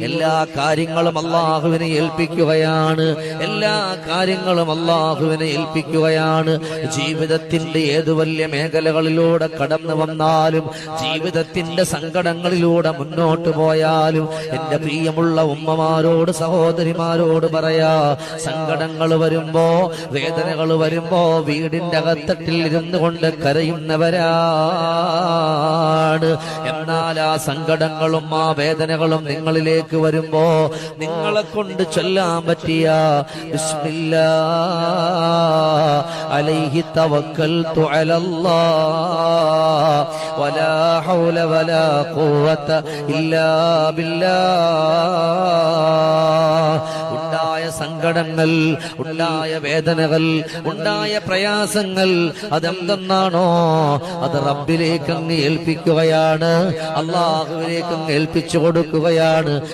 എല്ലാ കാര്യങ്ങളും അല്ലാഹുവിനെ ഏൽപ്പിക്കുകയാണ്. എല്ലാ കാര്യങ്ങളും അല്ലാഹുവിനെ ഏൽപ്പിക്കുകയാണ്. ജീവിതത്തിന്റെ ഏതു വലിയ മേഖലകളിലൂടെ കടന്നു വന്നാലും, ജീവിതത്തിന്റെ സങ്കടങ്ങളിലൂടെ മുന്നോട്ട് പോയാലും, എന്റെ പ്രിയമുള്ള ഉമ്മമാരോട്, സഹോദരിമാരോട് പറയാ, സങ്കടങ്ങൾ വരുമ്പോ, വേദനകൾ വരുമ്പോ വീടിന്റെ അകത്തട്ടിൽ ഇരുന്നു കൊണ്ട് കരയുന്നവരാണ്. എന്നാൽ ആ സങ്കടങ്ങളും ആ വേദനകളും നിങ്ങളിലേക്ക് വരുമ്പോ നിങ്ങളെ കൊണ്ട് ചൊല്ലാൻ പറ്റിയ ബിസ്മില്ലാ അലൈഹി തവക്കൽതു അലല്ലാഹ് വലാ ഹൗല വലാ ഖുവത ഇല്ലാ ബില്ലാഹ്. ഉണ്ടായ സങ്കടങ്ങൾ, ഉണ്ടായ വേദനകൾ, ഉണ്ടായ പ്രയാസങ്ങൾ അതെന്തെന്നാണോ അത് റബ്ബിലേക്ക് അങ്ങ് ഏൽപ്പിക്കുകയാണ്, അല്ലാഹുവിലേക്ക് അങ്ങ് ഏൽപ്പിച്ചു കൊടുക്കുകയാണ്.